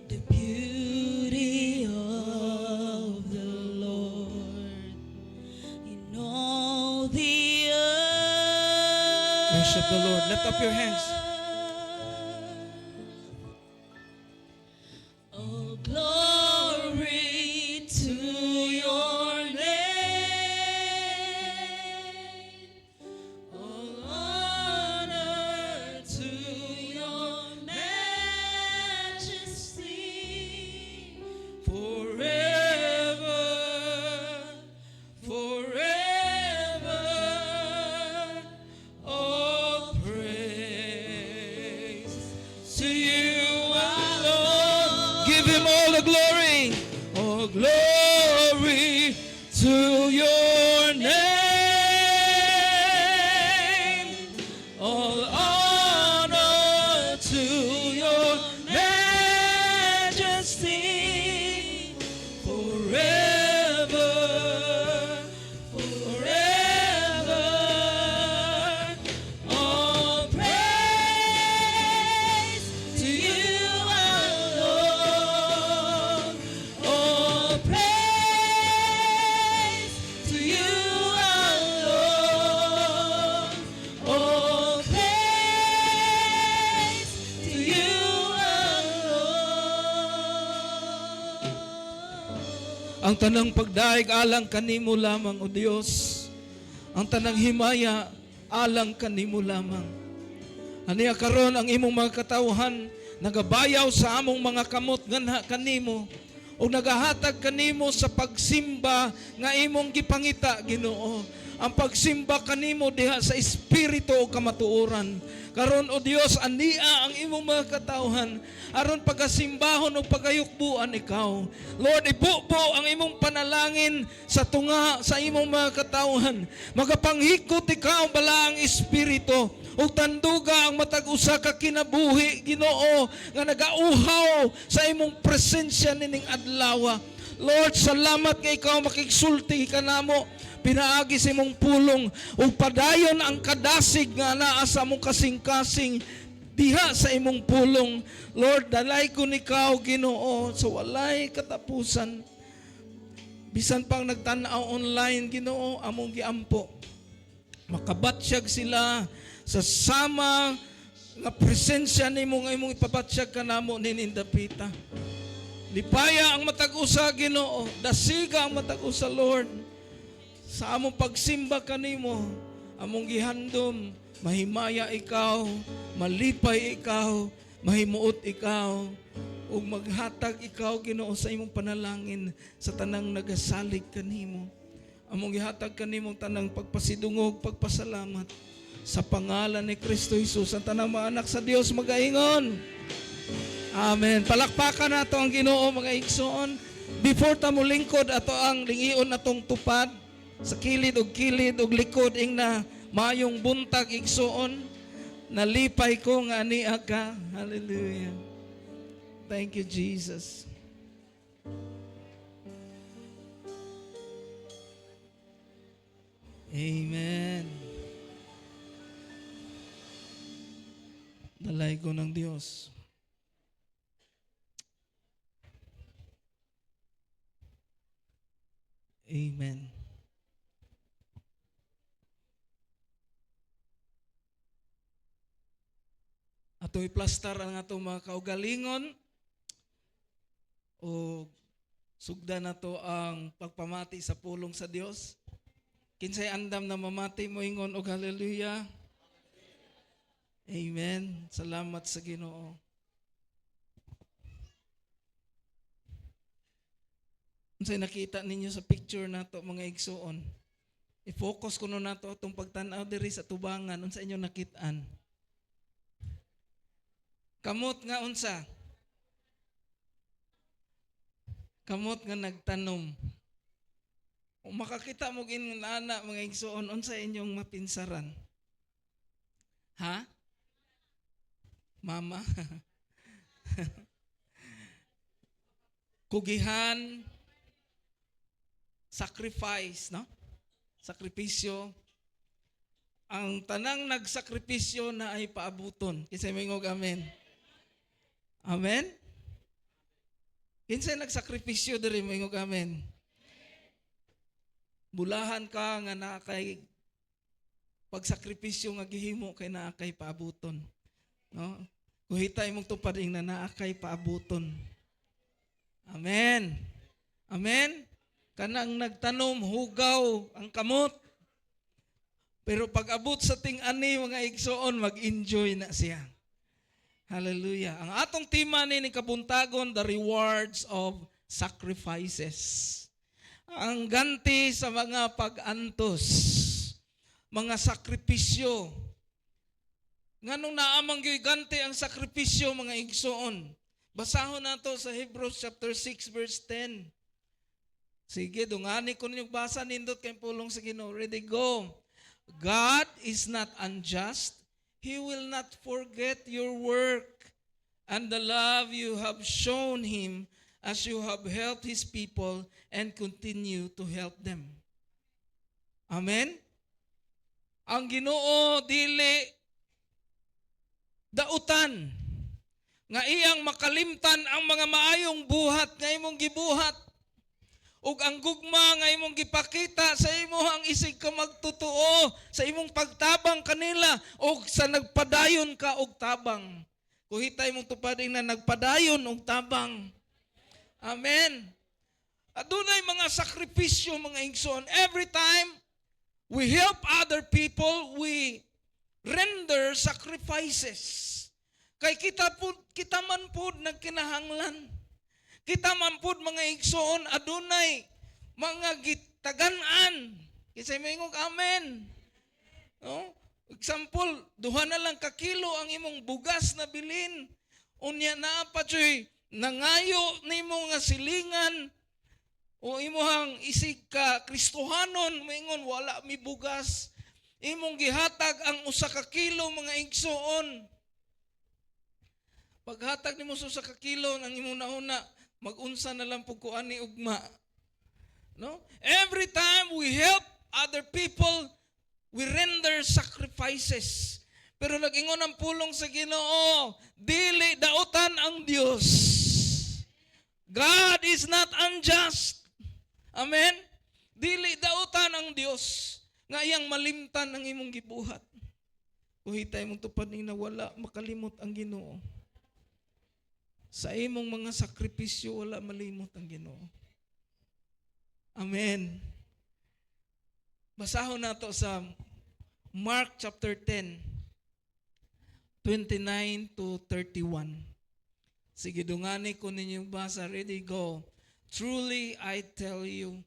The beauty of the Lord in all the earth. Worship the Lord. Lift up your hands. Oh, glory to your name. All honor to your majesty. Forever, forever. All praise to you, our Lord. Give Him all the glory. All glory to your name. All honor to your majesty. Forever, forever. All praise to you, our Lord. All praise to you, our Lord. All praise to you, our Lord. Ang tanang pagdaig alang kanimo lamang, O Dios. Ang tanang himaya alang kanimo lamang. Aniya karon ang imong mga katawhan nagabayaw sa among mga kamot nga kanimo o nagahatag kanimo sa pagsimba nga imong gipangita, Ginoo. Ang pagsimba kanimo diha sa espiritu o kamatuoran. Karon, O Dios, ania ang imong mga katawhan aron pagasimbahon o pagayukbuan ikaw. Lord, ibubo ang imong panalangin sa tunga sa imong mga katawhan. Magapanghikot ikaw bala ang espiritu ug tanduga ang matag usa ka kinabuhi, Ginoo, nga nagauhaw sa imong presensya nining adlaw. Lord, salamat nga ikaw makigsulti kanamo, pinaagi sa imong pulong ug padayon ang kadasig nga naa sa among kasing-kasing diha sa imong pulong. Lord, dalay ko nikaw, Ginoo, sa walay katapusan. Bisan pang nagtan-aw online, Ginoo, among giampo. Makabatsyag sila sa sama nga presensya nimo nga imong ipabatsyag kanamo ninindapita. Lipaya ang matag-usa, Ginoo, dasiga ang matag-usa, Lord. Sa among pagsimba kanimo, among gihandom, mahimaya ikaw, malipay ikaw, mahimuot ikaw, ug maghatag ikaw, Ginoo, sa imong panalangin sa tanang nagasalig kanimo. Among gihatag kanimo tanang pagpasidungog, pagpasalamat sa pangalan ni Kristo Jesus. Ang tanang mga anak sa Dios magaingon. Amen. Palakpakan nato ang Ginoo, mga igsoon. Before ta mo lingkod ato ang lingion atong tupad sa kilid ug likod ing na mayong buntag igsoon. Nalipay ko nga ania ka. Hallelujah. Thank you, Jesus. Amen. Dalay ko ng Diyos. Amen. Ato iplastar ang atong mga kaugalingon o sugda na to ang pagpamati sa pulong sa Dios. Kinsay andam na mamati mo ingon og hallelujah. Amen. Salamat sa Ginoo. Unsay nakita ninyo sa picture nato mga igsoon? I-focus kuno nato atong pagtan-aw diri sa tubangan. Unsa inyo nakit-an? Kamot nga unsa? Kamot nga nagtanom. Kung makakita mo ginana mga igsoon, unsa inyong mapinsaran? Ha? Mama? Kugihan, sacrifice, no? Sakripisyo. Ang tanang nagsakripisyo na ay paabuton. Kisay may ngog amen. Amen? Kinsay nagsakripisyo diri moingog amen. Bulahan ka nga naa kay pagsakripisyo nga gihimo kay naa kay paabuton. No? Kuhitay mong tupading na naa kay paabuton. Amen. Amen. Kanang nagtanom hugaw ang kamot. Pero pag abot sa ting-ani mga igsoon, mag-enjoy na siya. Hallelujah. Ang atong tema ni kabuntagon, the rewards of sacrifices. Ang ganti sa mga pag-antos, mga sakripisyo. Nganong naamang gyud ganti ang sakripisyo mga igsoon. Basahon nato sa Hebrews chapter 6 verse 10. Sige, dungani ko ninyong basa nindot kay pulong sa Ginoo. Ready, go. God is not unjust. He will not forget your work and the love you have shown Him as you have helped His people and continue to help them. Amen? Ang Ginoo dili dautan nga iyang makalimtan ang mga maayong buhat nga imong gibuhat ug ang gugma nga imong gipakita sa imong isig ka magtotoo sa imong pagtabang kanila ug sa nagpadayon ka og tabang. Kuhitay mong tupading na nagpadayon og tabang. Amen. Adunay mga sakripisyo mga igsoon. Every time we help other people, we render sacrifices. Kay kita man pud nagkinahanglan. Kita man pud mga igsoon adunay mga gitagan-an. Kisay moingog amen. No? Example, duha na lang ka kilo ang imong bugas na bilin. Unya na pa joy nangayo nimo nga silingan o imuhang isig ka Kristohanon moingon wala mi bugas. Imong gihatag ang usa ka kilo mga igsoon. Paghatag nimo sa usa ka kilo ang imong nauna mag-unsa na lang pug ko ani ugma. No? Every time we help other people, we render sacrifices. Pero nag-ingon ang pulong sa Ginoo, dili dautan ang Dios. God is not unjust. Amen? Dili dautan ang Dios nga iyang malimtan ang imong gibuhat. Uhitay mong tupad ni na wala makalimot ang Ginoo. Sa imong mga sakripisyo, wala malimot ang Ginoo. Amen. Basahon nato sa Mark chapter 10, 29 to 31. Sige, dungani ko ninyong basa. Ready, go. Truly, I tell you,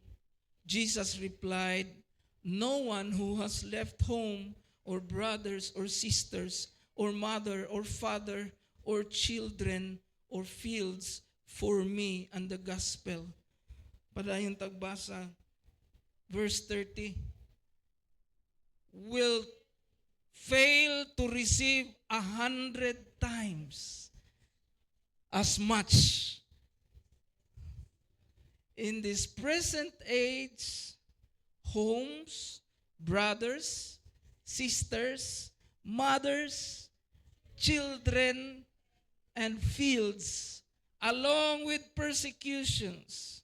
Jesus replied, no one who has left home or brothers or sisters or mother or father or children or fields for me and the gospel. Padayon tagbasa, verse 30, will fail to receive 100 times as much in this present age, homes, brothers, sisters, mothers, children, and fields, along with persecutions,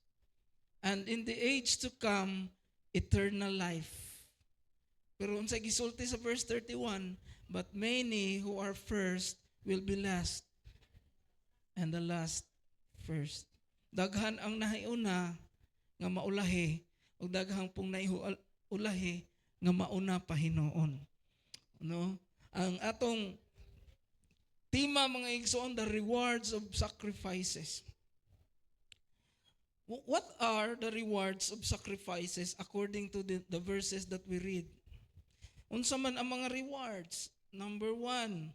and in the age to come, eternal life. Pero unsay gisulti sa verse 31, but many who are first will be last, and the last first. Daghan ang nahiuna nga maulahi, o daghang pong naiulahi nga mauna pa hinoon. No? Ang atong tema mga igsoon, the rewards of sacrifices. What are the rewards of sacrifices according to the verses that we read? Unsa man ang mga rewards? Number 1,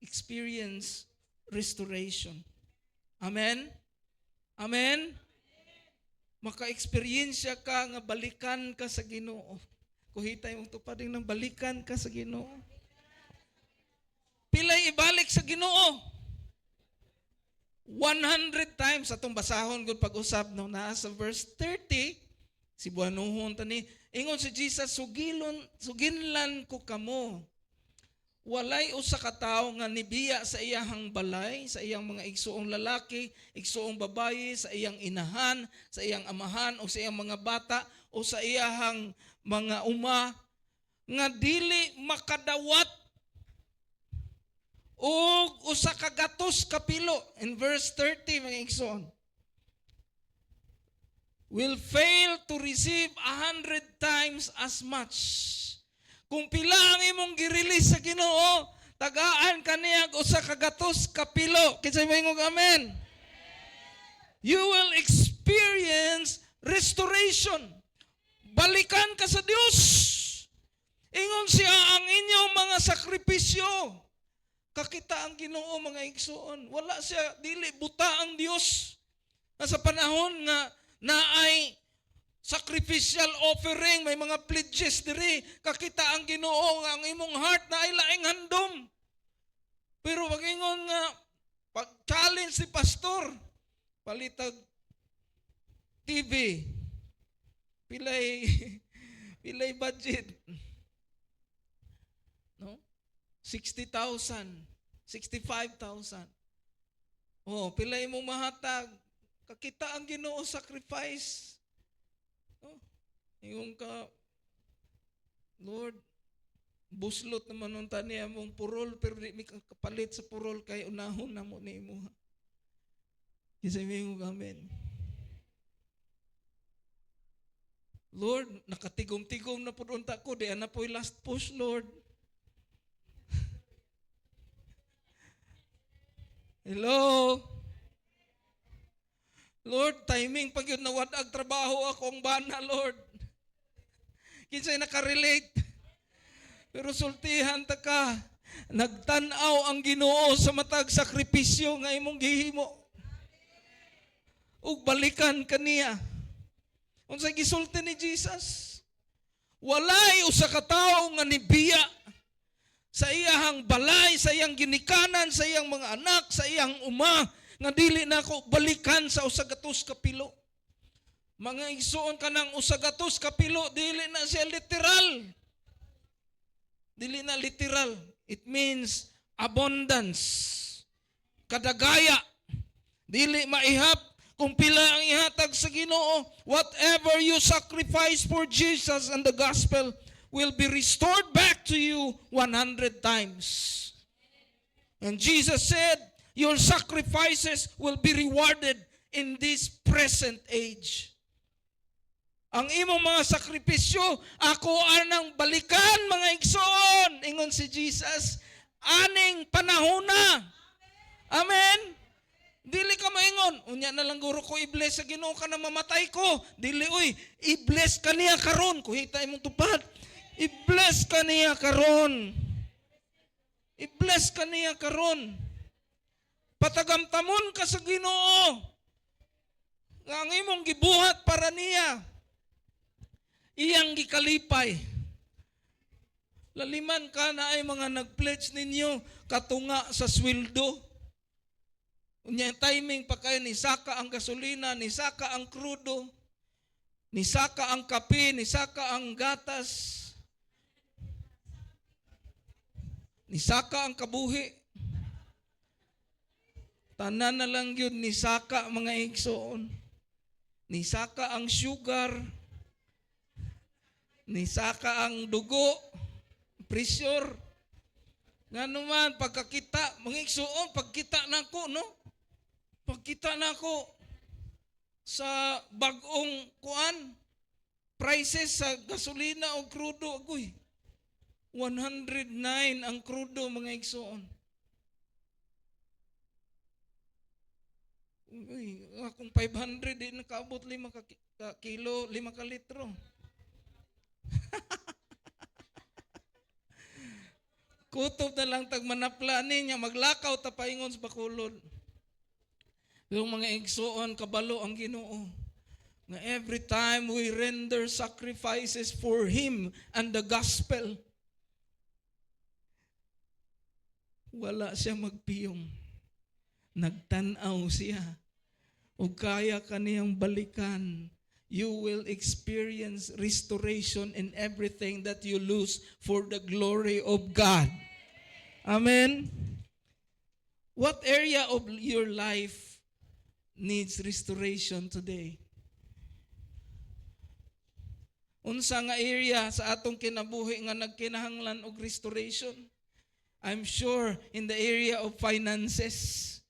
experience restoration. Amen? Amen? Maka-eksperyensya ka nga balikan ka sa Ginoo. Kuhitay mong tupading ng balikan ka sa Ginoo. Pilay ibalik sa Ginoo. 100 times atong basahon gud pag-usab no naa sa verse 30 si buhanuhon tani ingon si Jesus suginlan ko kamo walay usa ka tawo nga nibiya sa iyahang balay, sa iyang mga igsuong lalaki, igsuong babayi, sa iyang inahan, sa iyang amahan, o sa iyang mga bata, o sa iyahang mga uma, nga dili makadawat o usa ka gatos kapilo. In verse 30, mga igsoon, will fail to receive 100 times as much. Kung pila ang imong gi-release sa Ginoo, tagaan kaniya usa ka gatos kapilo. Kinsay moingog amen? You will experience restoration. Balikan ka sa Dios. Ingon siya ang inyong mga sakripisyo. Kakita ang Ginoo, mga igsoon. Wala siya, dili buta ang Dios. Nasa panahon nga naay sacrificial offering, may mga pledges diri, kakita ang Ginoo nga ang imong heart na ay laing handom. Pero magingon nga pag-challenge si pastor, palitag TV, pilay budget, no? 60,000, 65,000. Oh, pilay mo mahatag, kakita ang Ginoo sacrifice. Oh, yung ka, Lord, buslot naman nung taniya mong purol, pero di may kapalit sa purol, kay unahon na mo ni mo. Kasi may mo amen. Lord, nakatigom-tigom na po unta ko, di na po yung last push, Lord. Hello? Lord, timing pag yun nawadag trabaho akong bana, Lord. Kinsay nakarelate. Pero sultihan ta ka. Nagtanaw ang Ginoo sa matag sakripisyo nga imong gihimo. Ug balikan kaniya. Unsay gisulti ni Jesus? Walay usa ka tawo nga nibiya sa iyahang balay, sa iyang ginikanan, sa iyang mga anak, sa iyang uma, nga dili na ako balikan sa usagatos kapilo. Mga igsuon ka ng usagatos kapilo, dili na siya literal. Dili na literal. It means abundance. Kadagaya. Dili maihap kung pila ang ihatag sa Ginoo. Whatever you sacrifice for Jesus and the gospel will be restored back to you 100 times. And Jesus said, your sacrifices will be rewarded in this present age. Ang imong mga sakripisyo, ako anang balikan, mga igsoon. Ingon si Jesus, aning panahona. Amen? Dili ka maingon. Unya na lang guro ko i-bless sa Ginoo ka na mamatay ko. Dili, uy, i-bless ka niya karon. Kuhita imong tupad. I-bless ka niya karon. I-bless ka niya karon. Patagamtamon ka sa Ginoo. Nga ang imong gibuhat para niya. Iyang gikalipay. Laliman ka na ay mga nag-pledge ninyo katunga sa sweldo. Unya timing pa kayo, nisaka ang gasolina, nisaka ang krudo, nisaka ang kape, nisaka ang gatas, nisaka ang kabuhi. Tanan na lang yun, nisaka mga igsoon. Nisaka ang sugar. Nisaka ang dugo. Pressure. Nga naman, pagkakita, mga igsoon, pagkita na ko, no? Pagkita na ko sa bagong kuan, prices sa gasolina o krudo, agoy. 109 ang krudo, mga igsoon. Uy, kung 500, di nakaabot 5 ka kilo, 5 ka litro. Kutob na lang tag manaplanin niya, maglakaw tapaingon sa Bacolod. Yung mga igsoon, kabalo ang Ginoo. Na every time we render sacrifices for Him and the gospel, wala siya magpiyong. Nagtanaw siya. O kaya kaniyang balikan, you will experience restoration in everything that you lose for the glory of God. Amen. What area of your life needs restoration today? Unsa nga area sa atong kinabuhi nga nagkinahanglan og restoration? I'm sure in the area of finances.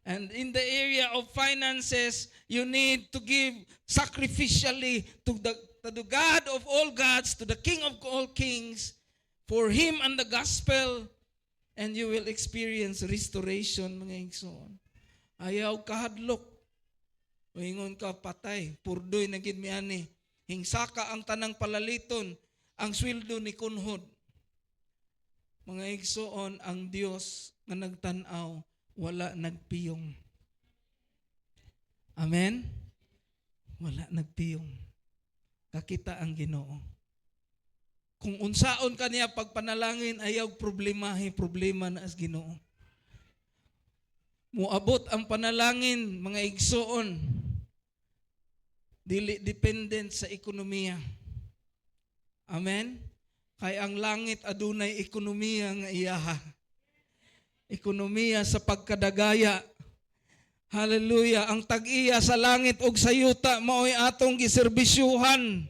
And in the area of finances, you need to give sacrificially to the God of all gods, to the King of all kings, for Him and the gospel, and you will experience restoration, mga igsoon. Ayaw kahadlok. Ingon ka patay, purdoy na gid mi ani. Hingsaka ang tanang palaliton, ang sweldo ni kunhod. Mga igsoon, ang Dios nga nagtan-aw, wala nagpiyong. Amen? Wala nagpiyong. Kakita ang Ginoo. Kung unsaon kaniya pagpanalangin, ayaw problema na as Ginoo. Muabot ang panalangin, mga igsoon, dili dependent sa ekonomiya. Amen? Kay ang langit adunay ekonomiya nga iyaha. Ekonomiya sa pagkadagaya. Hallelujah. Ang tag-iya sa langit ug sa yuta mao'y atong giserbisyuhan.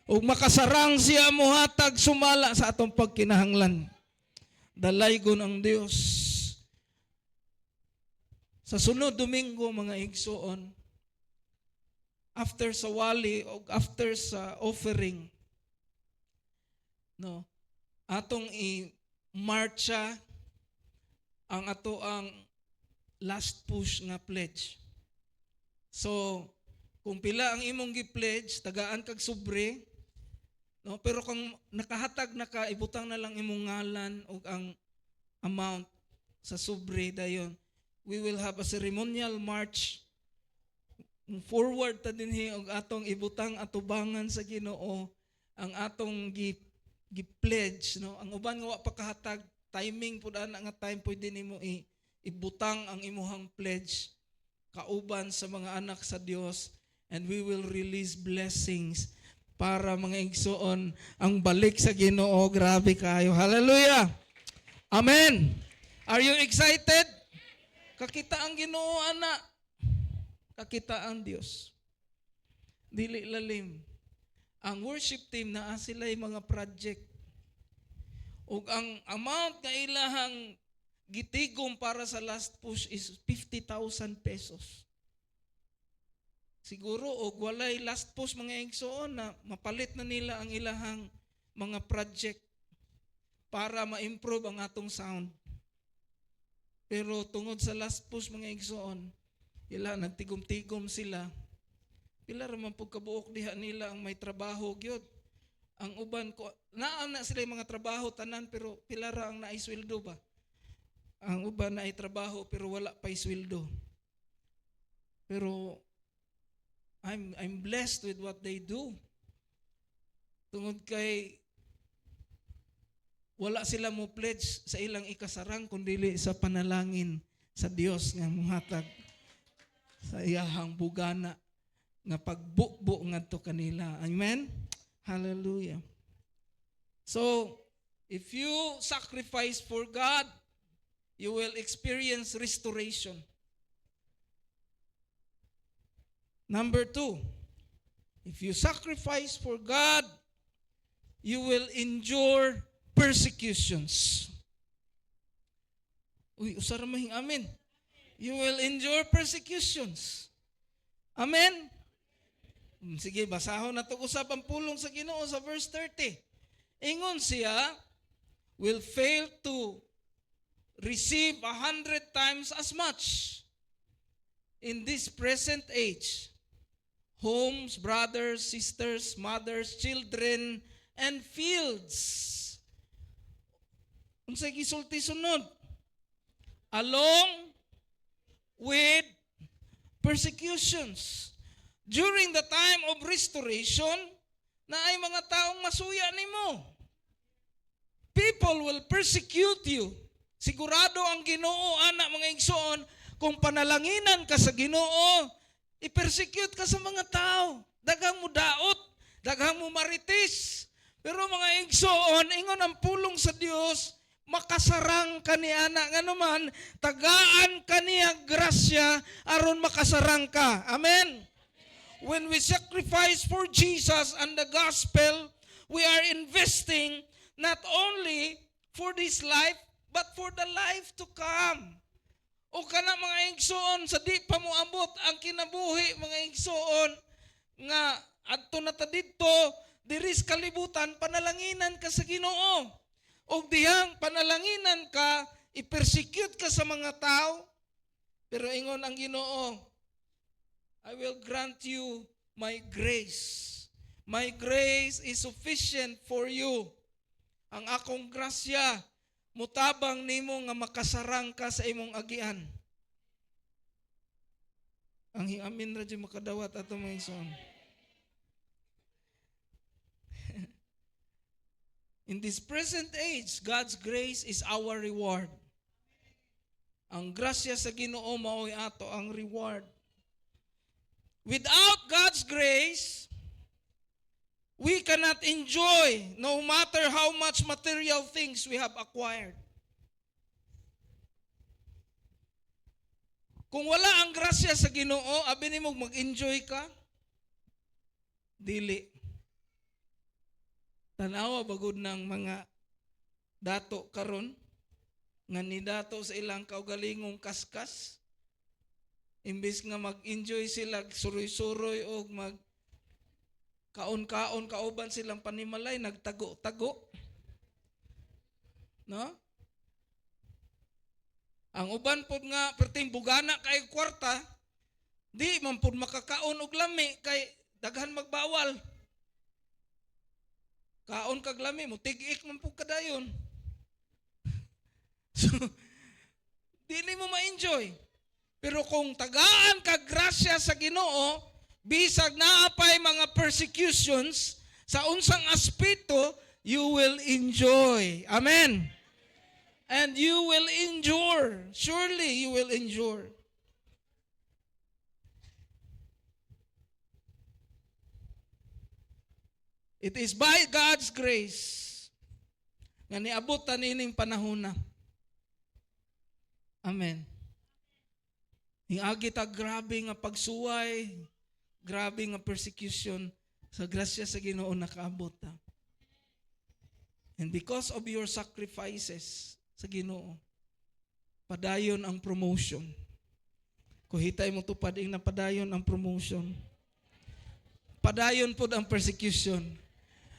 Ug makasarang siya muhatag sumala sa atong pagkinahanglan. Dalaygon ang Dios. Sa sunod Domingo, mga igsoon, after sa wali o after sa offering, no, atong i-marcha ang ato ang last push nga pledge. So, kung pila ang imong gi-pledge, tagaan kag sobre, no, pero kung nakahatag na ka, ibutang na lang imong ngalan o ang amount sa sobre dayon. We will have a ceremonial march forward ta dinhi og atong ibutang atubangan sa Ginoo ang atong gi-pledge, no. Ang uban nga wa pa kahatag timing pud ana nga time pwede nimo ibutang ang imuhang pledge kauban sa mga anak sa Dios, and we will release blessings para mga igsoon ang balik sa Ginoo. Grabe kayo. Hallelujah. Amen. Are you excited? Kakita ang Ginoo ana. Kakita ang Dios. Dili lalim. Ang worship team naa sila'y mga project. Ug ang amount nga ilahang gitigom para sa last push is 50,000 pesos. Siguro og walay last push mga igsoon na mapalit na nila ang ilahang mga project para ma-improve ang atong sound. Pero tungod sa last push mga igsoon, ila nagtigom-tigom sila. Pila ra man pud kabuok diha nila ang may trabaho gyud. Ang uban ko naa na sila mga trabaho tanan pero pila ra ang naay sweldo ba? Ang uban naay trabaho pero wala pay sweldo. Pero I'm blessed with what they do. Tungod kay wala sila mo pledge sa ilang ikasarang kundili sa panalangin sa Dios nga muhatag sa iyahang bugana nga pagbukbo ngadto kanila. Amen? Hallelujah. So, if you sacrifice for God, you will experience restoration. Number 2, if you sacrifice for God, you will endure persecutions. Uy, usara mahing amen. You will endure persecutions. Amen? Sige, basahon na ito usap ang pulong sa Ginoo sa verse 30. Ingon siya, will fail to receive 100 times as much in this present age. Homes, brothers, sisters, mothers, children, and fields. Unsay gisulti sunod? Along with persecutions. During the time of restoration, na ay mga taong masuya nimo. People will persecute you. Sigurado ang Ginoo ana mga igsoon, kung panalanginan ka sa Ginoo, i-persecute ka sa mga tao. Daghang mo daot, daghang mo maritis. Pero mga igsoon, ingon ang pulong sa Dios, makasarang kaniana nga naman, tagaan kaniya grasya aron makasarang ka. Amen. When we sacrifice for Jesus and the gospel, we are investing not only for this life, but for the life to come. O kana mga igsoon, sa di pa moabot ang kinabuhi, mga igsoon, nga adto na ta didto, diris kalibutan, panalanginan ka sa Ginoo. O dihang panalanginan ka, i-persecute ka sa mga tao, pero ingon ang Ginoo, I will grant you my grace. My grace is sufficient for you. Ang akong grasya, mutabang nimo nga makasarang ka sa imong agian. Ang hiamin ra di makadawat ato mga igsoon. In this present age, God's grace is our reward. Ang grasya sa Ginoo mao'y ato ang reward. Without God's grace, we cannot enjoy no matter how much material things we have acquired. Kung wala ang grasya sa Ginoo, abi nimo mag-enjoy ka? Dili. Tanawa bagod ng mga dato karon nga ni dato sa ilang kaugalingong kaskas. Imbes nga mag-enjoy sila, suroy-suroy o mag kaon-kaon, kauban silang panimalay, nagtago-tago. No? Ang uban pod nga, perting bugana kay kwarta, di man pod makakaon og lami, kay daghan magbawal. Kaon kag lami mo, tig-ik man po kadayon. So, di ni mo ma-enjoy. Pero kung tagaan kag grasya sa Ginoo, bisag naapay mga persecutions, sa unsang aspeto, you will enjoy. Amen. And you will endure. Surely you will endure. It is by God's grace nga niabot ta nining panahon na. Amen. Niagi ta grabe nga pagsuway, grabe nga persecution, sa grasya sa Ginoo nakaabot ta. And because of your sacrifices sa Ginoo, padayon ang promotion. Kuhitay mo tupad ing napadayon ang promotion. Padayon pod ang persecution.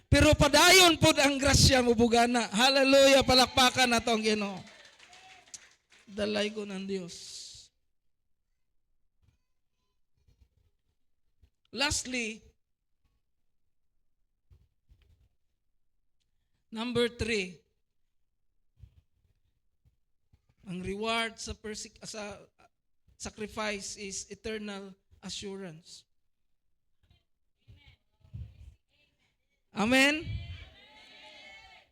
Pero padayon pod ang grasya mo bugana. Hallelujah, palakpakan nato ang Ginoo. Dalay ko ng Diyos. Lastly, number 3, ang reward sa sacrifice is eternal assurance. Amen?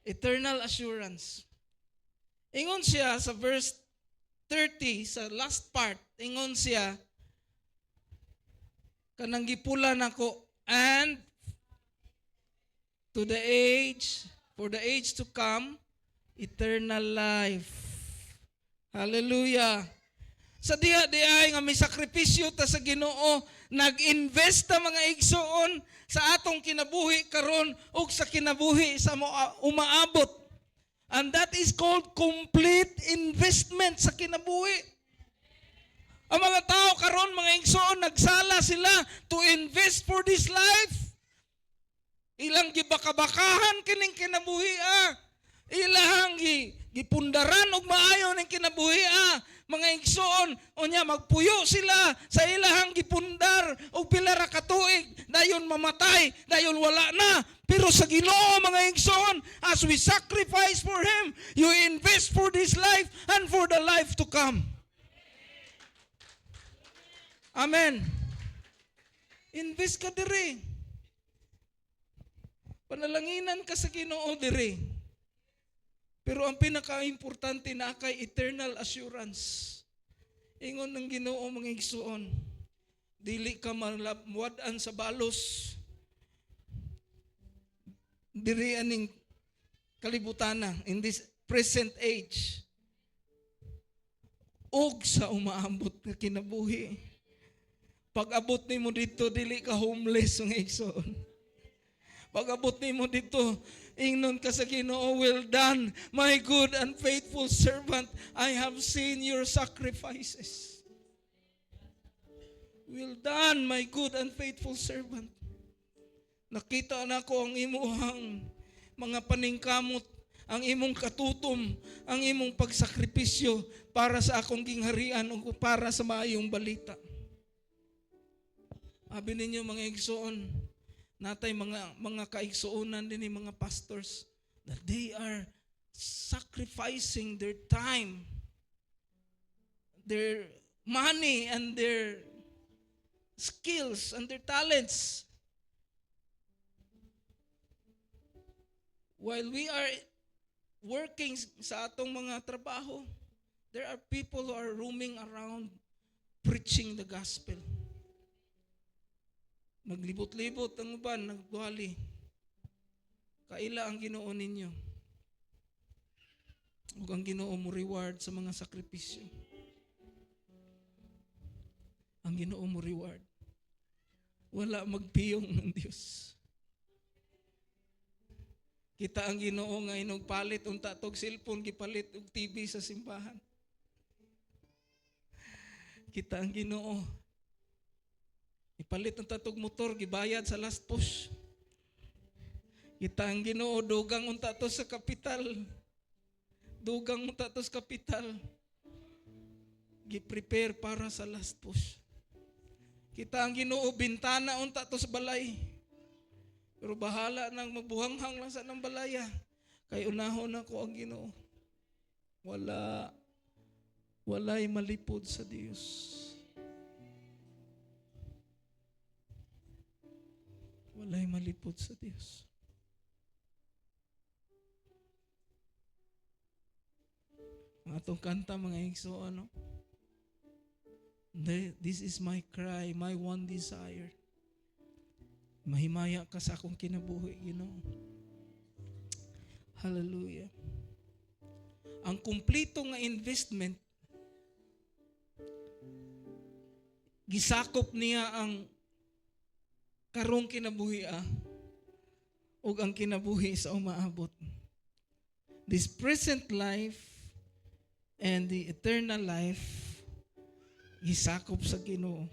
Eternal assurance. Ingon siya sa verse 30, sa last part, ingon siya, kanang gipulan ako, and to the age, for the age to come, eternal life. Hallelujah. Sa diha-diay nga may sakripisyo ta sa Ginoo, nag-invest ta mga igsoon sa atong kinabuhi karon ug sa kinabuhi sa umaabot. And that is called complete investment sa kinabuhi. Ang mga tao karon, mga igsoon, nagsala sila to invest for this life. Ilang gibakabakahan kining kinabuhi Ilang gipundaran og maayo ning kinabuhi mga igsoon, unya magpuyo sila sa ilahang gipundar og pila ra ka tuig, dayon mamatay, dayon wala na. Pero sa Ginoo mga igsoon, as we sacrifice for Him, you invest for this life and for the life to come. Amen. Invest ka diri. Panalanginan ka sa Ginoo diri. Pero ang pinaka-importante na kay eternal assurance. Ingon ng Ginoo mga igsoon, dili ka malabwadan sa balos. Diri aning kalibutana in this present age ug sa umaambot nga kinabuhi. Pag abot nimo dito dili ka homeless nga igsoon. Pag abot nimo dito ingnon ka sa Ginoo, well done, my good and faithful servant. I have seen your sacrifices. Well done, my good and faithful servant. Nakita na ko ang imuhang mga paningkamot, ang imong katutom, ang imong pagsakripisyo para sa akong gingharian o para sa maayong balita. Abi ninyo mga igsoon, natay mga kaigsuonan din mga pastors that they are sacrificing their time, their money, and their skills and their talents. While we are working sa atong mga trabaho, there are people who are roaming around preaching the gospel. Naglibot-libot ang uban, nagduali. Kaila ang Ginoo ninyo. Ug ang Ginoo mo reward sa mga sakripisyo. Ang Ginoo mo reward. Wala magpiyong ng Dios. Kita ang Ginoo nga inog palit unta tog cellphone gipalit og TV sa simbahan. Kita ang Ginoo ipalit ang tatog motor gibayad sa last push. Kita ang Ginoo dugang unta to sa kapital. Dugang unta to sa kapital. Gi-prepare para sa last push. Kita ang Ginoo bintana unta to sa balay. Pero bahala nang magbuhanghang lang sa ng balaya. Kay unahon ako ang Ginoo. Walay malipod sa Dios. Walay malipod sa Dios. Ang atong kanta mga igsoon, no? This is my cry, my one desire. Mahimaya ka sa akong kinabuhi, Hallelujah. Ang kumplito nga investment, gisakop niya ang karong kinabuhi ug ang kinabuhi sa umaabot. This present life and the eternal life gisakop sa Ginoo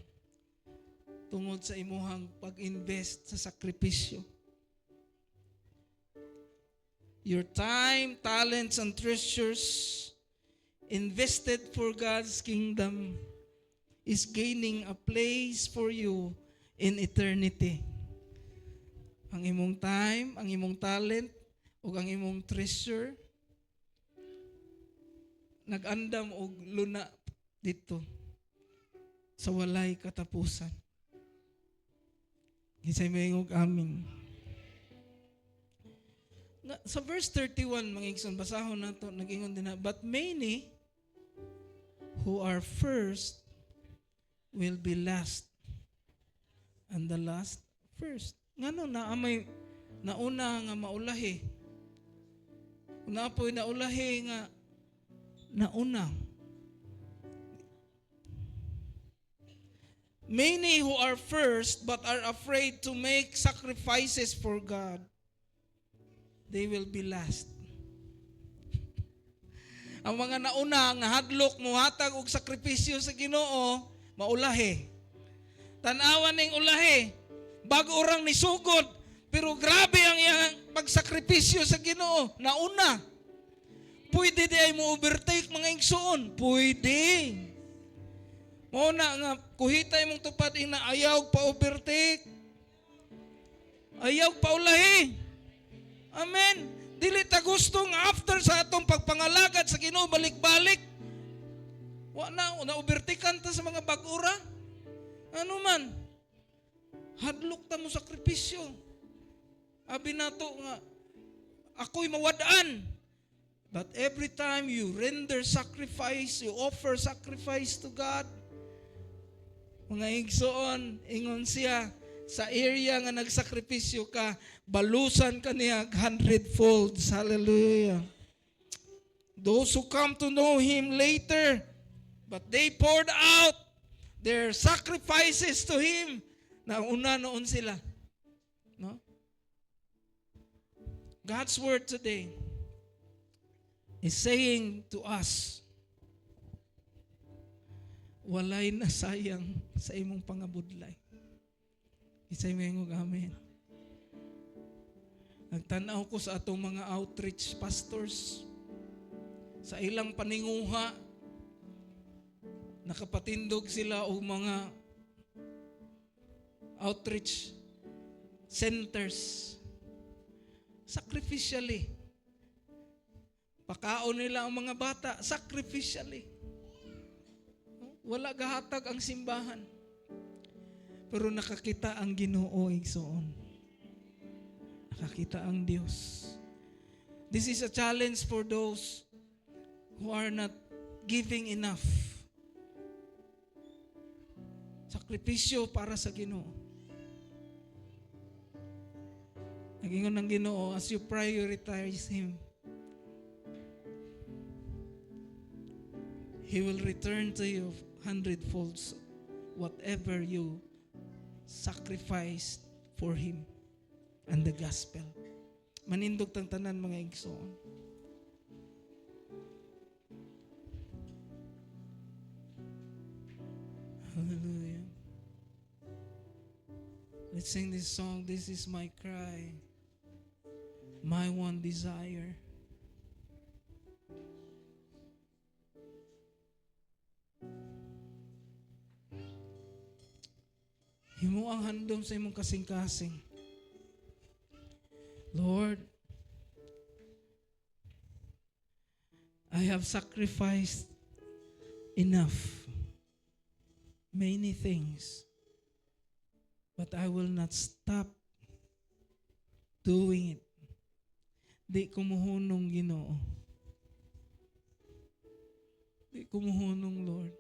tungod sa imuhang pag-invest sa sakripisyo. Your time, talents, and treasures invested for God's kingdom is gaining a place for you in eternity. Ang imong time, ang imong talent, ug ang imong treasure nag-andam og luna dito sa walay katapusan. Gisay mayong amin. Sa verse 31, mga igsoon, basahon nato, nag-ingon din na, but many who are first will be last, and the last first. Ngano na amay nauna nga maulahi. Una po'y naulahi nga nauna. Many who are first but are afraid to make sacrifices for God, they will be last. Ang mga nauna nga hadlok muhatag og sakripisyo sa Ginoo, maulahi. Tanawan ning ulahi, bago orang ni sugod, pero grabe ang iyang pagsakripisyo sa Ginoo, nauna. Pwede di ay mo overtake mga igsoon, pwede. Muna nga, kuhitay mong tupad ina ayaw pa overtake. Ayaw pa ulahi. Amen. Dili ta gustong after sa atong pagpangalagad sa Ginoo balik-balik. Wa na overtakean ta sa mga bag-ura. Ano man? Hadlok ta mo sakripisyo. Abi nato nga ako'y mawadaan. But every time you render sacrifice, you offer sacrifice to God, mga igsoon, ingon siya, sa area nga nagsakripisyo ka, balusan ka niya 100 folds. Hallelujah. those who come to know Him later, but they poured out their sacrifices to Him. Nauna noon sila. No? God's word today is saying to us, walay na sayang sa imong pangabudlay. Isay mo yung amen. Nagtanaw ko sa atong mga outreach pastors, sa ilang paninguha, nakapatindog sila o mga outreach centers. Sacrificially. Pakaon nila ang mga bata, sacrificially. Wala gahatag ang simbahan. Pero nakakita ang Ginoo, igsoon. Nakakita ang Diyos. This is a challenge for those who are not giving enough. Sakripisyo para sa Ginoo. Nagingon ng Ginoo, as you prioritize Him, He will return to you hundredfolds whatever you sacrificed for Him and the gospel. Manindog tang tanan mga igsoon. Hallelujah. Let's sing this song. This is my cry, my one desire. Himo ang handom sa imong kasing-kasing. Lord, I have sacrificed enough, many things, but I will not stop doing it. Di ko muhunong, Ginoo. Di ko muhunong, Lord.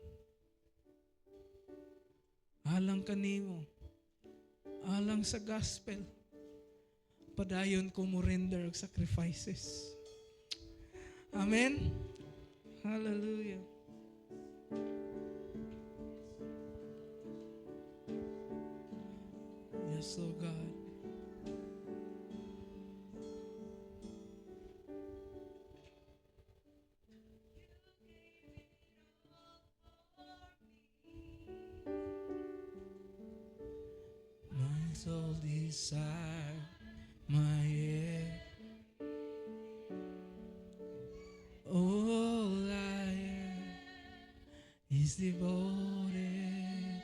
Alang kanimo, alang sa gospel, padayon ko mo render og sacrifices. Amen? Hallelujah. Yes, oh God. My soul desire, my head, all I am is devoted.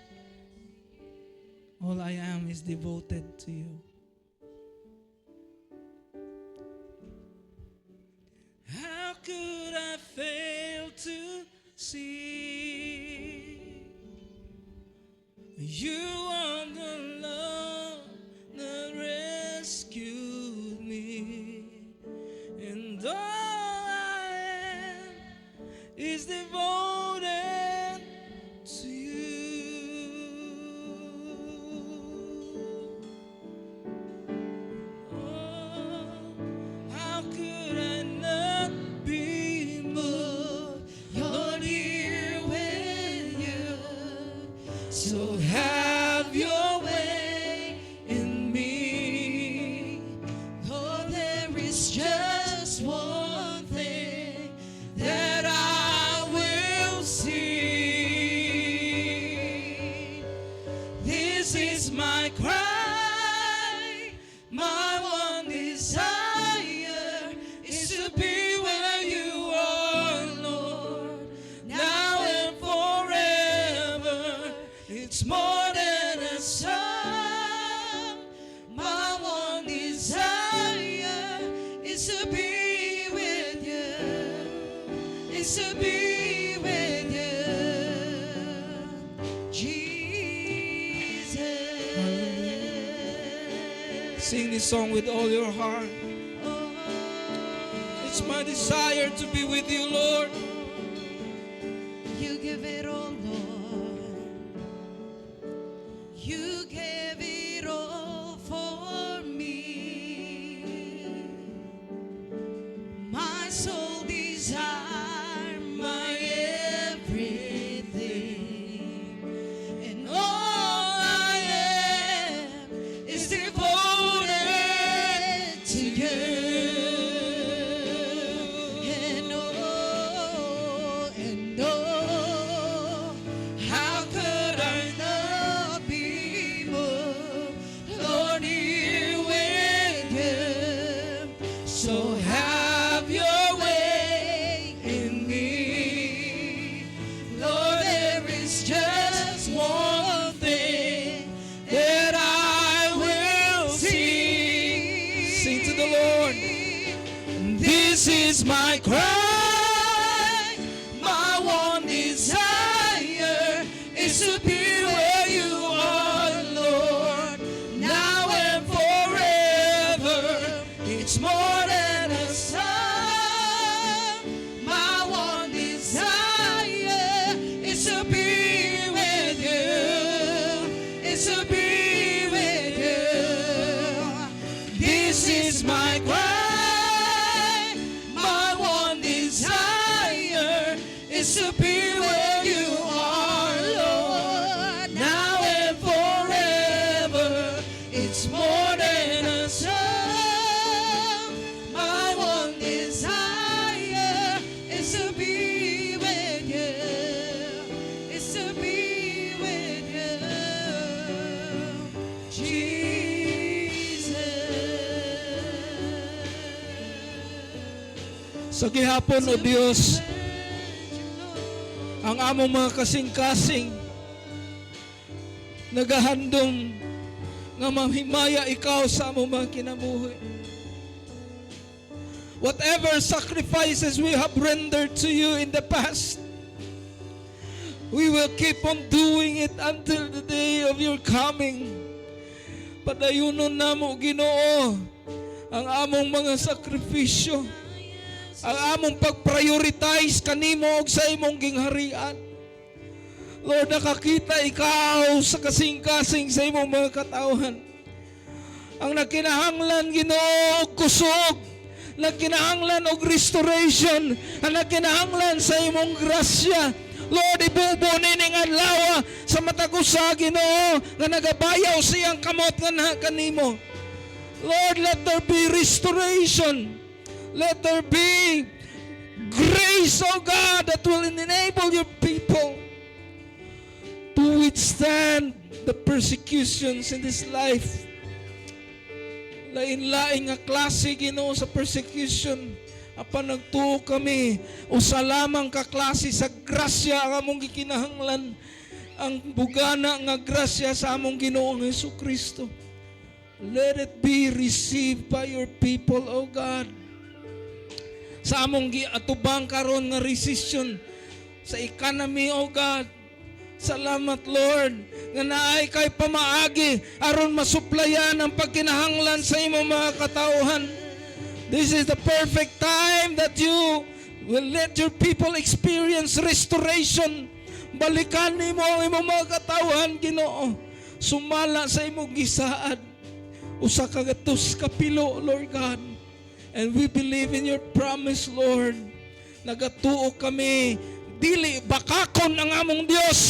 All I am is devoted to you. How could I fail to see you are the love that rescued me, and all I am is devoted to you. Oh, how could I not be moved? You're here with you, so have your way in me. Lord, there is just one thing that I will see. This is my cry, my one desire is to be where you are, Lord, now and forever. It's more than a song. My one desire is to be with you. Is to be with you, Jesus. Sing this song with all your heart. It's my desire to be with you, Lord. You give it all, Lord. You gave it all for me. My soul desires is my cry. My one desire is to be where you are, Lord, now and forever. It's more than a song. My one desire is to be with you. It's to be with you. This is my cry. My one desire is to be where you are, Lord, now and forever. It's more than a song. My one desire is to be with you. Is to be with you, Jesus. Sa gihapon, O Dios, ang among mga kasing-kasing nagahandom nga mamhimaya ikaw sa among mga kinabuhi. Whatever sacrifices we have rendered to you in the past, we will keep on doing it until the day of your coming. Padayunon namo, Ginoo, ang among mga sakripisyo, ang among pag-prioritize kanimo og sa imong gingharian. Lord, nakakita ikaw sa kasing-kasing sa imong mga katawhan. Ang nagkinahanglan, Ginoo, og kusog, nagkinahanglan og restoration, ang nagkinahanglan sa imong grasya. Lord, ibubo nining adlaw sa matag usa, Ginoo, nga nagabayaw siyang kamot nga kanimo. Lord, let there be restoration. Let there be grace, oh God, that will enable your people to withstand the persecutions in this life. Lain-laing nga klase, Ginoo, sa persecution. Apan nagtuo kami, usa lamang ka klase sa grasya ang among gikinahanglan, ang bugana nga grasya sa among Ginoong Jesucristo. Let it be received by your people, oh God. Sa among giatubang karon nga recession sa economy, oh God. Salamat, Lord, nga naay kay pamaagi aron masuplayan ang pagkinahanglan sa imong mga katauhan. This is the perfect time that you will let your people experience restoration. Balikan nimo ang imong mga katauhan, Ginoo. Sumala sa imong gisaad. Usa ka gatus ka pilo, Lord God. And we believe in your promise, Lord. Nagatuo kami, dili bakakon ang among Dios.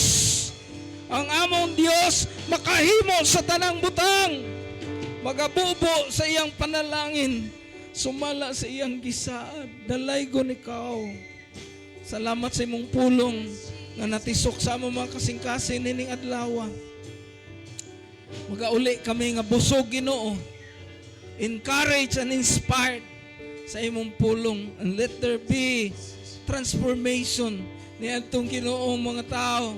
Ang among Dios makahimo sa tanang butang. Magabubo sa iyang panalangin. Sumala sa iyang gisaad. Dalaygon ikaw. Salamat sa imong pulong nga natisok sa among mga kasing-kasing nining adlaw. Magauli kami nga busog, Ginoo. Encouraged and inspired sa imong pulong, and let there be transformation ni atong Ginoong mga tao,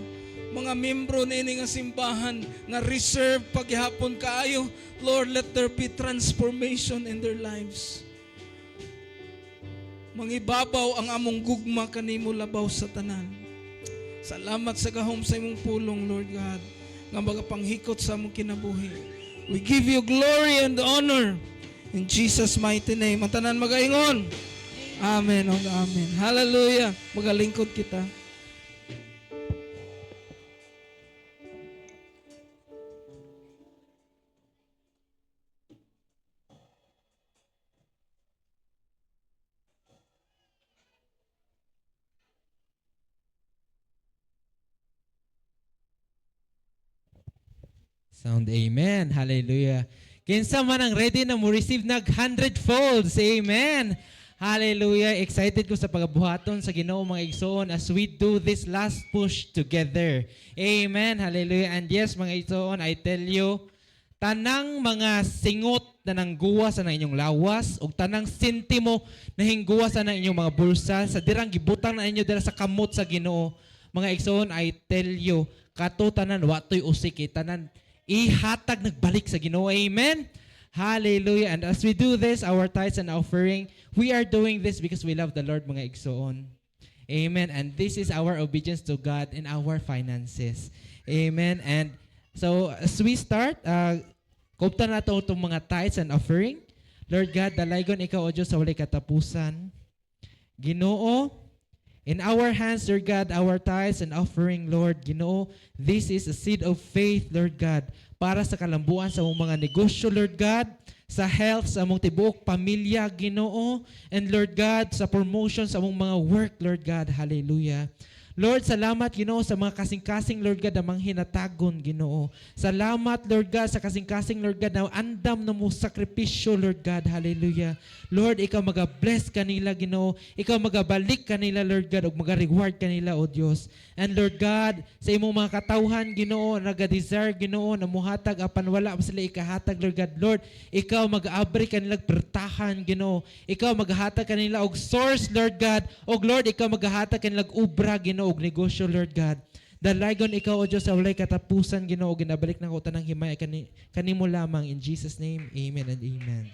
mga membro nini nga simbahan nga reserve paghihapon kaayo. Lord, let there be transformation in their lives. Mangibabaw ang among gugma kanimo labaw sa tanan. Salamat sa gahom sa imong pulong, Lord God, nga magapanghikot sa among kinabuhi. We give you glory and honor in Jesus' mighty name. Ang tanan magaingon. Amen. Amen. Hallelujah. Magalingkod kita. Sound amen. Hallelujah. Kinsa man ang ready na mo receive nag 100-folds. Amen. Hallelujah. Excited ko sa pagabuhaton sa Ginoo mga igsoon as we do this last push together. Amen. Hallelujah. And yes mga igsoon, I tell you, tanang mga singot na nangguwa sa inyong lawas ug tanang sentimo na hingguwa sa inyong mga bulsa sa dirang gibutang na inyo dira sa kamot sa Ginoo. Mga igsoon, I tell you, kato tanan watoy usik tanan ihatag nagbalik sa Ginoo. Amen. Hallelujah. And as we do this, our tithes and offering, we are doing this because we love the Lord, mga igsoon. Amen. And this is our obedience to God in our finances. Amen. And so as we start, kupta na itong mga tithes and offering. Lord God, dalaygon ikaw, O Diyos, sa walay katapusan. Ginoo, in our hands, Lord God, our tithes and offering, Lord, Ginoo, this is a seed of faith, Lord God, para sa kalambuan sa mong mga negosyo, Lord God, sa health, sa mong tibuok pamilya, Ginoo, and Lord God, sa promotion sa mong mga work, Lord God, hallelujah. Lord, salamat, Ginoo, sa mga kasing-kasing, Lord God, na mga hinatagon, Ginoo. Salamat, Lord God, sa kasing-kasing, Lord God, na andam na mo sakripisyo, Lord God. Hallelujah. Lord, ikaw mag-bless kanila, Ginoo. Ikaw mag-balik kanila, Lord God, o mag-reward kanila, O Diyos. And Lord God, sa imong mga katawhan, Ginoo, naga-desire, Ginoo, na muhatag, apan wala pa sila ikahatag, Lord God. Lord, ikaw mag-abri kanila bertahan, Ginoo. Ikaw maghatag kanila og source, Lord God. Og Lord, ikaw maghatag kanila og ubra, Ginoo, og negosyo, Lord God. Dalaygon ikaw, O Diyos, sa walay katapusan, Ginoo, ginabalik na ko tanang himay kanimo lamang. In Jesus' name, amen and amen.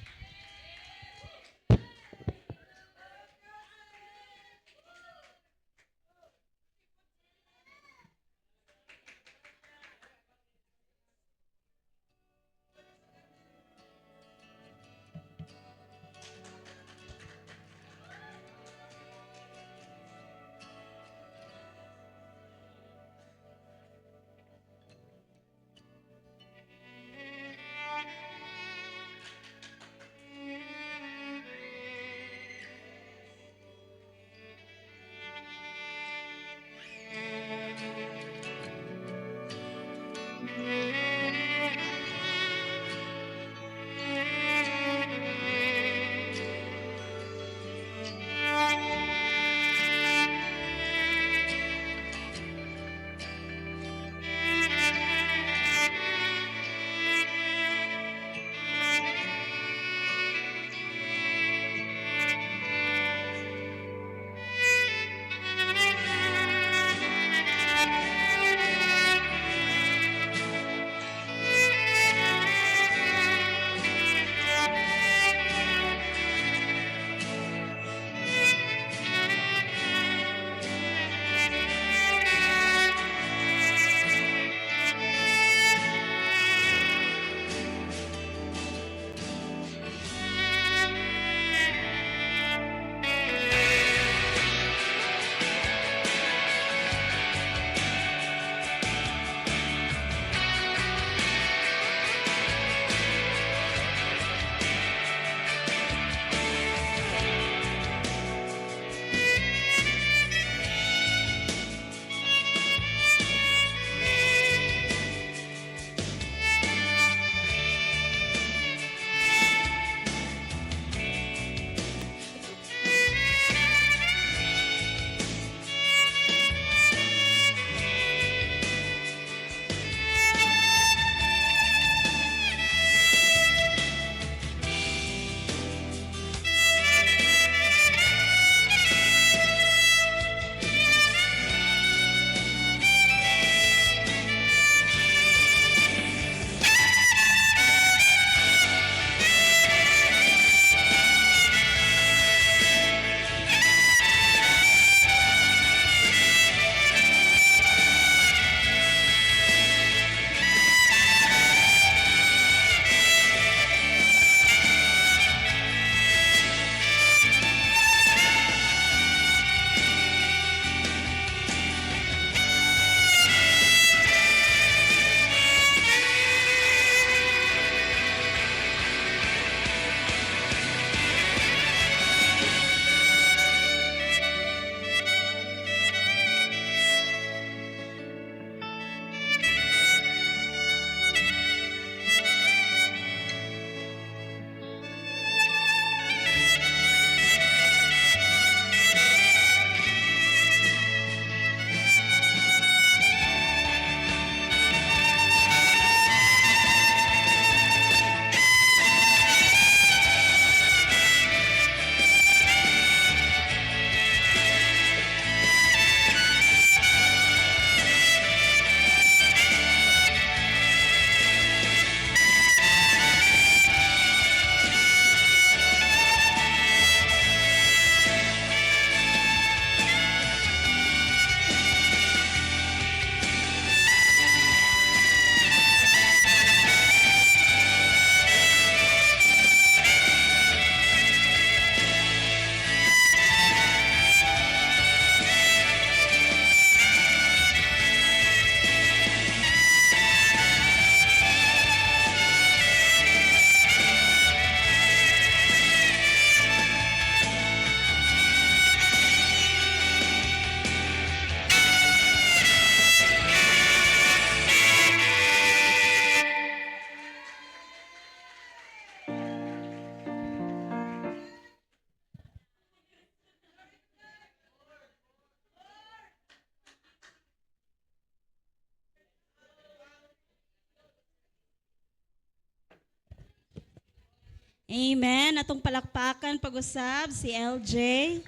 Amen. Atong palakpakan pag-usab si LJ.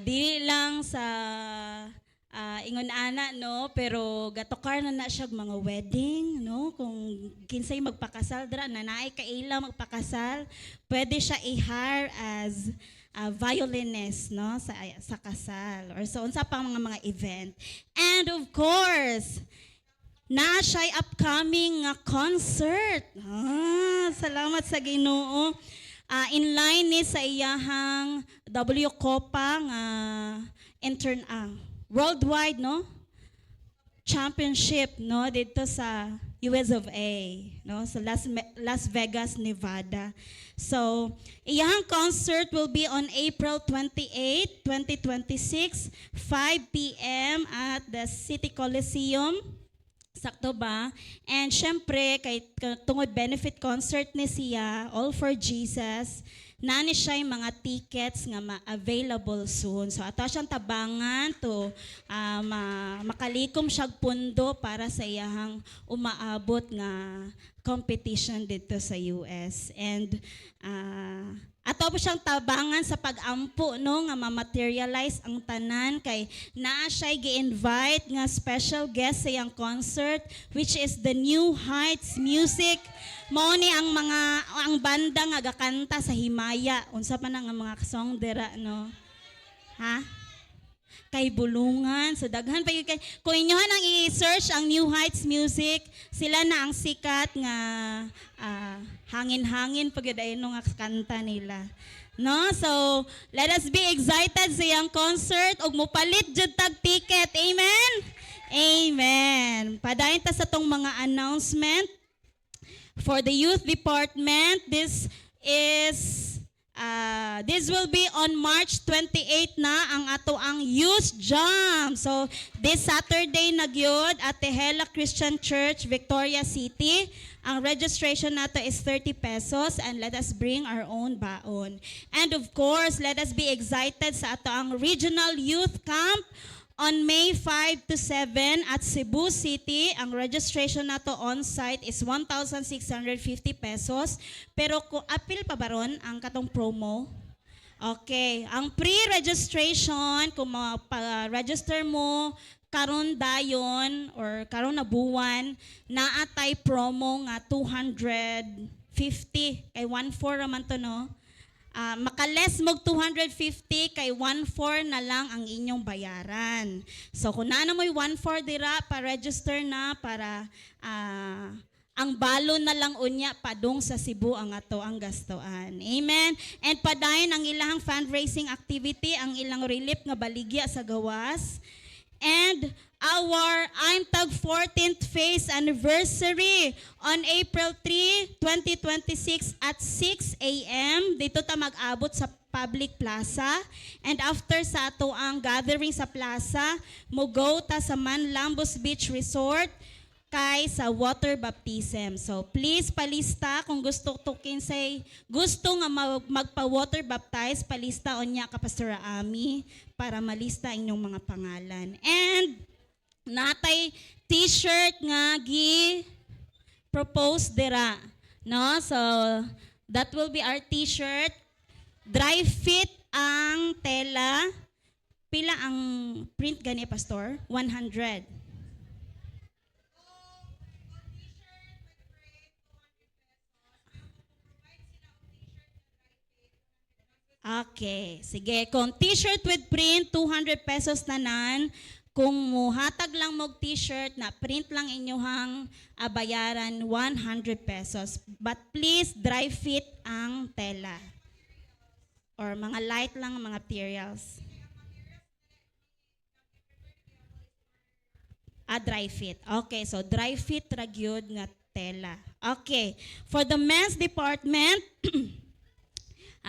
Dili lang sa ingon ana no, pero gatokar na siya mga wedding no, kung kinsay magpakasal dra na naay kaila magpakasal, pwede siya i-hire as violinist no sa kasal or sa unsa pang mga event. And of course, na siya'y upcoming nga concert. Salamat sa Ginoo. In line ni sa iyahang W Copa nga worldwide no championship no dito sa US of A no sa Las Vegas, Nevada. So, iyahang concert will be on April 28, 2026, 5 p.m. at the City Coliseum. Sakto ba? And syempre, kay tungod benefit concert ni siya, All for Jesus, nani siya yung mga tickets nga available soon. So ato siyang tabangan to makalikom siya pundo para sa iyahang umaabot nga competition dito sa US. And ato po siyang tabangan sa pag-ampo no nga ma-materialize ang tanan kay naa siya gi-invite nga special guest sa iyang concert, which is the New Heights Music. Mao ni ang banda nga gakanta sa himaya. Unsa pa na nga mga song dira no? Ha? Kay Bulungan. So daghan pa yun kay kung inyo nang i-search ang New Heights Music, sila na ang sikat nga hangin-hangin pag yun nga kanta nila. No? So, let us be excited sa iyang concert ug mopalit jud tag ticket. Amen? Amen. Padayon ta sa tong mga announcement. For the youth department, this will be on March 28 na ang ato ang Youth Jam. So, this Saturday na gyud at Tehela Christian Church, Victoria City. Ang registration nato is 30 pesos and let us bring our own baon. And of course, let us be excited sa ato ang Regional Youth Camp on May 5 to 7 at Cebu City. Ang registration nato on-site is 1,650 pesos. Pero kung apil pa baron ang katong promo? Okay. Ang pre-registration, kung ma-register mo karon dayon or karon na buwan, naatay promo nga 250 kay 1/4 raman to no. Makales mog 250 kay 1/4 na lang ang inyong bayaran. So kung na mo'y 1/4 dira pa register na para ang balo na lang unya padung sa Cebu ang ato ang gastoan. Amen. And padayon ang ilang fundraising activity, ang ilang relief nga baligya sa gawas. And our IMTAG 14th phase anniversary on April 3, 2026 at 6 a.m. Dito ta mag-abot sa public plaza. And after sa ato ang gathering sa plaza, mo-go ta sa Manlambos Beach Resort kay sa water baptism. So please palista kung gusto nga magpa-water baptize, palista onya ka Pastor Ami para malista inyong mga pangalan. And natay t-shirt nga gi-propose dira. No? So that will be our t-shirt. Dry fit ang tela. Pila ang print gani Pastor? 100. Okay, sige. Kung t-shirt with print, 200 pesos tanan. Kung muhatag lang mog t-shirt na print lang inyong bayaran, 100 pesos. But please, dry fit ang tela. Or mga light lang mga materials. Dry fit. Okay, so dry fit ragyod nga tela. Okay, for the men's department,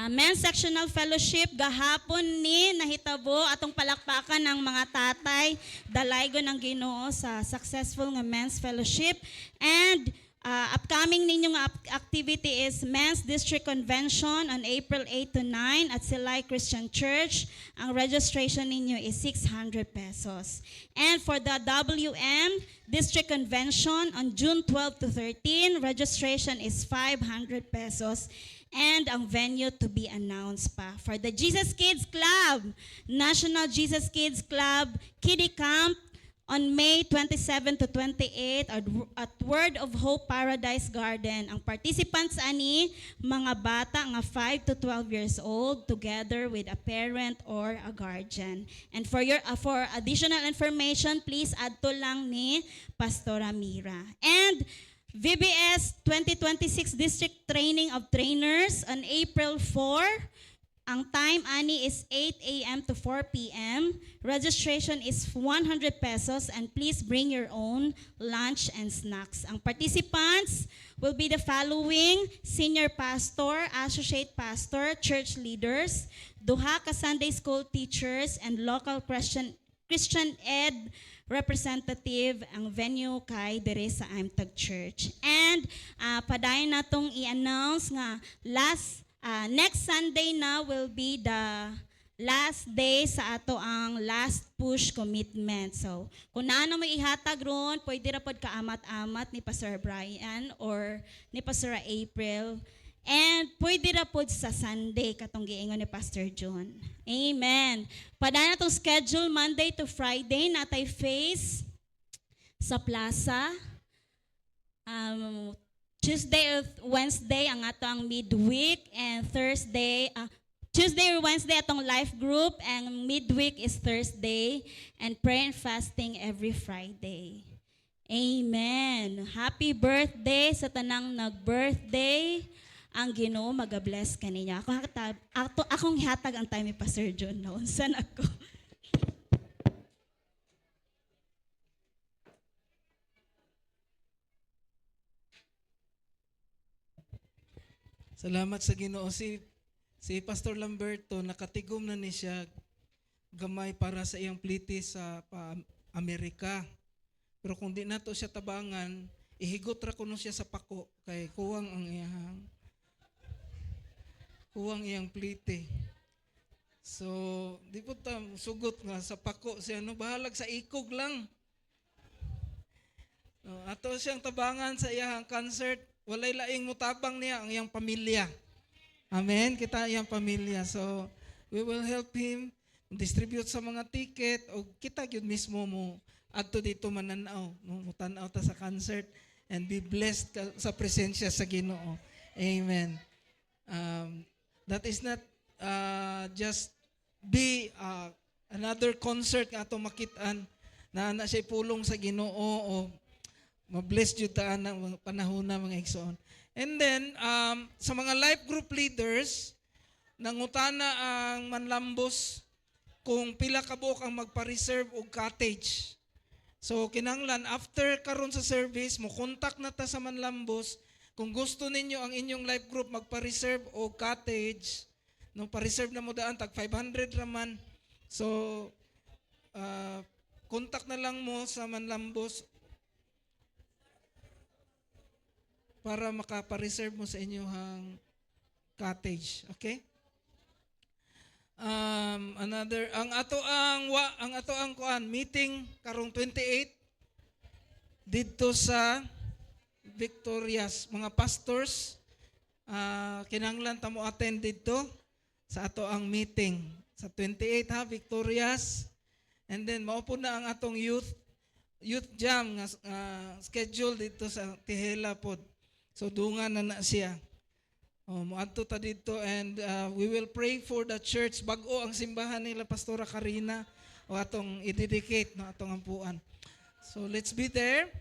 Men's Sectional Fellowship, gahapon ni nahitabo atong palakpakan ng mga tatay, dalaygo ng Ginoo sa successful nga Men's Fellowship. And Upcoming ninyong activity is Men's District Convention on April 8 to 9 at Silay Christian Church. Ang registration ninyo is 600 pesos. And for the WM District Convention on June 12 to 13, registration is 500 pesos. And ang venue to be announced pa. For the Jesus Kids Club, National Jesus Kids Club Kiddie Camp, on May 27 to 28 at Word of Hope Paradise Garden. Ang participants ani mga bata nga 5 to 12 years old together with a parent or a guardian. And for additional information, please add to lang ni Pastora Mira. And VBS 2026 District Training of Trainers on April 4. Ang time ani is 8 a.m. to 4 p.m. Registration is 100 pesos and please bring your own lunch and snacks. Ang participants will be the following: senior pastor, associate pastor, church leaders, duha ka Sunday school teachers, and local Christian Ed representative. Ang venue kay dire sa Imtag Church. And padayon natong i-announce nga next Sunday na will be the last day sa ato ang last push commitment. So, kung naano mo ihatag ron, pwede ra pod kaamat-amat ni Pastor Brian or ni Pastor April. And pwede ra pod sa Sunday katong giingon ni Pastor John. Amen. Padayon natong schedule Monday to Friday natay face sa plaza. Tuesday or Wednesday ang ato ang midweek, and Tuesday or Wednesday atong life group, and midweek is Thursday, and prayer and fasting every Friday. Amen. Happy birthday sa tanang nag-birthday. Ang Ginoo maga-bless kaniya. Akong hatag ang time ni Pastor John noon. San ako? Salamat sa Ginoo. Si Pastor Lamberto, nakatigom na ni siya gamay para sa iyang pliti sa Amerika. Pero kung di nato siya tabangan, ihigot ra kuno siya sa pako kay kuwang iyang pliti. So, di po ta sugot nga sa pako siya, bahalag sa ikog lang. Ato siyang tabangan sa iyang concert. Walay laing mutabang niya ang iyang pamilya. Amen? Kita iyang pamilya. So, we will help him distribute sa mga ticket o kita yun mismo mo adto dito mananaw. Mutanaw ta sa concert and be blessed sa presensya sa Ginoo. Amen. That is not just be another concert nga ato makitaan na siya pulong sa Ginoo o ma-bless jud ta ang panahon na mga igsoon. And then sa mga life group leaders nangutana ang manlambos kung pila ka buok ang magpa-reserve og cottage. So kinahanglan after karon sa service mo contact na ta sa manlambos kung gusto ninyo ang inyong life group magpa-reserve og cottage. No pa-reserve na mo daan tag 500 raman. So contact na lang mo sa manlambos para makapa-reserve mo sa inyong cottage. Okay? Ang ato ang meeting karong 28 dito sa Victorias. Mga pastors, kinahanglan ta mo attend dito sa ato ang meeting sa 28 Victorias. And then maupo na ang atong youth jam nga schedule dito sa Tihela pod. So dungan na siya. Moadto ta dito and we will pray for the church. Bag-o ang simbahan nila Pastora Karina o atong i-dedicate no atong ampuan. So let's be there.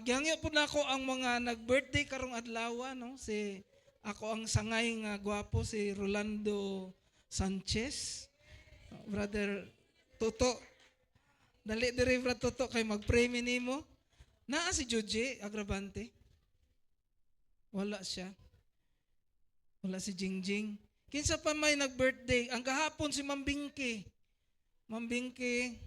Gihangyo po na ako ang mga nag-birthday karong adlaw no. Ako ang sangay nga gwapo si Rolando Sanchez. Brother Toto. Dali diri Brother Toto kay mag-pray mi nimo. Naa si Joji Agravante. Wala siya. Wala si Jingjing. Kinsa pa may nag-birthday? Ang kahapon si Mambingki. Mambingki.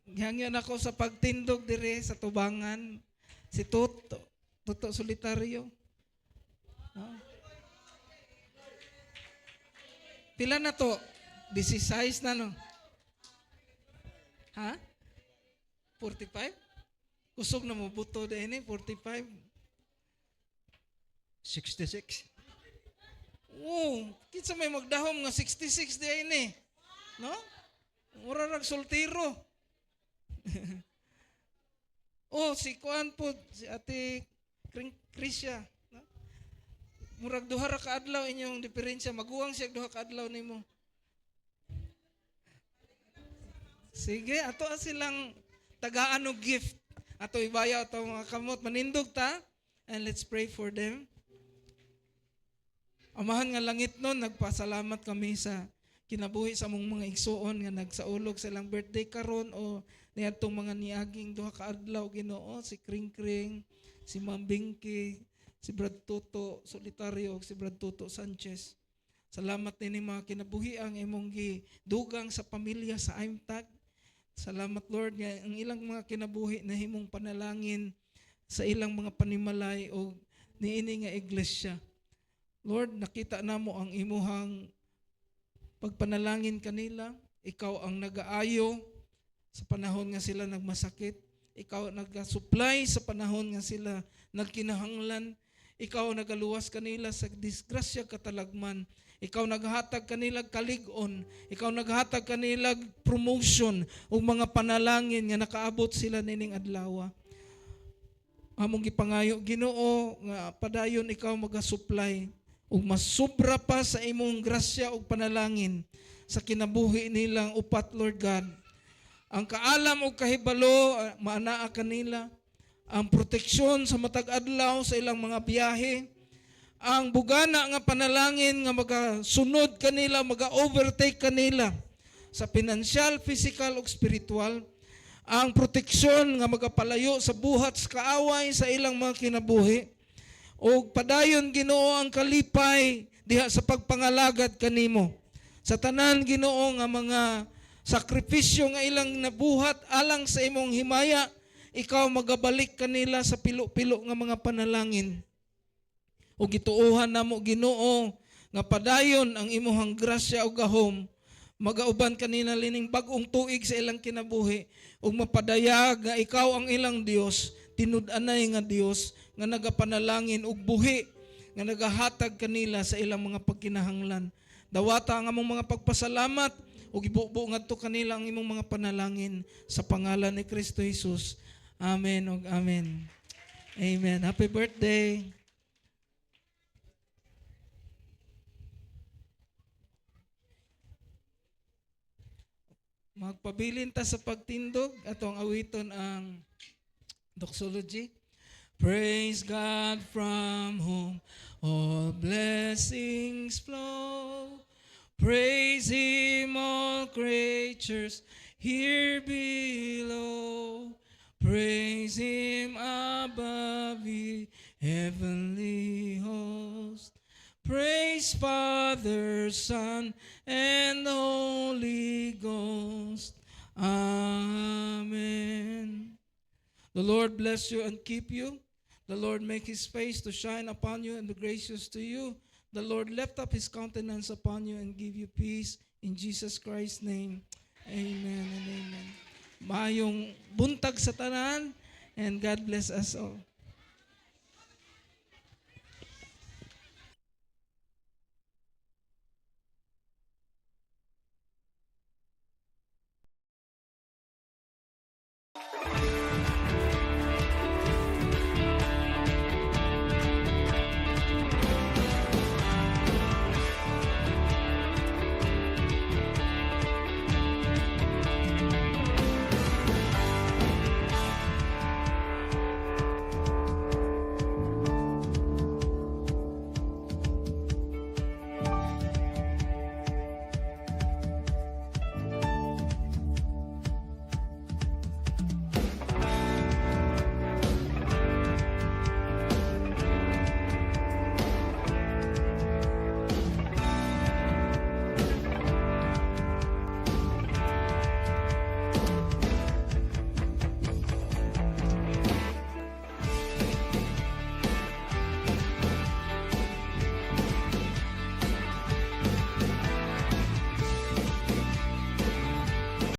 Gihangyan ako sa pagtindog dire sa tubangan. Si Toto Solitaryo. Ah. Pila na to? 16 na no? Ha? 45? Kusog na mo buto din 45. 66. Oh, kinsa may magdahom nga 66 di ini. No? Mura rag soltero. Oh, si Kuan po, si Ate Krisya. No? Murag duha ra ka adlaw inyong diferensya, maguwang siya duha ka adlaw nimo. Sige, ato silang tagaan og gift. Ato ibayaw ato mga kamot manindog ta, and let's pray for them. Amahan nga langit nun, nagpasalamat kami sa kinabuhi sa mong mga igsuon nga nagsaulog sa ilang birthday karon o niadtong mga niaging duha ka adlaw Ginoo, si Kring Kring, si Ma'am Binky, si Brad Toto Solitaryo, si Brad Toto Sanchez. Salamat nini mga kinabuhi ang imong gidugang sa pamilya sa Aimtag. Salamat Lord nga ang ilang mga kinabuhi na himong panalangin sa ilang mga panimalay o niini nga iglesia. Lord, nakita namo ang imuhang pagpanalangin kanila. Ikaw ang nag-aayo sa panahon nga sila nagmasakit. Ikaw ang nag-supply sa panahon nga sila nagkinahanglan. Ikaw ang nagaluwas kanila sa disgrasya katalagman. Ikaw naghatag kanila kalig-on. Ikaw naghatag kanila promotion o mga panalangin nga nakaabot sila nining adlaw. Among gipangayo Ginoo nga padayon ikaw maga-supply ug masubra pa sa imong grasya ug panalangin sa kinabuhi nilang upat Lord God. Ang kaalam ug kahibalo maanaa kanila, ang proteksyon sa matag adlaw sa ilang mga biyahe, ang bugana nga panalangin nga magasunod kanila, maga-overtake kanila sa financial, physical ug spiritual, ang proteksyon nga magapalayo sa buhat sa kaaway sa ilang mga kinabuhi. O padayon Ginoo ang kalipay diha sa pagpangalagad kanimo. Sa tanan Ginoo nga mga sakripisyo nga ilang nabuhat alang sa imong himaya, ikaw magabalik kanila sa pilo-pilo nga mga panalangin. O gituohan namo Ginoo nga padayon ang imong grasya ug gahom magauban kanila lining bag-ong tuig sa ilang kinabuhi ug mapadayag nga ikaw ang ilang Dios, tinud-anay nga Dios nga nagapanalangin ug buhi nga nagahatag kanila sa ilang mga pagkinahanglan. Dawata ang among mga pagpasalamat ug ibubo ngadto kanila ang imong mga panalangin sa pangalan ni Kristo Jesus. Amen ug amen. Amen. Happy birthday. Magpabilin ta sa pagtindog atong awiton ang doxology. Praise God from whom all blessings flow. Praise Him, all creatures here below. Praise Him above the heavenly host. Praise Father, Son, and Holy Ghost. Amen. The Lord bless you and keep you. The Lord make His face to shine upon you and be gracious to you. The Lord lift up His countenance upon you and give you peace. In Jesus Christ's name, amen and amen. Maayong buntag sa tanan, and God bless us all.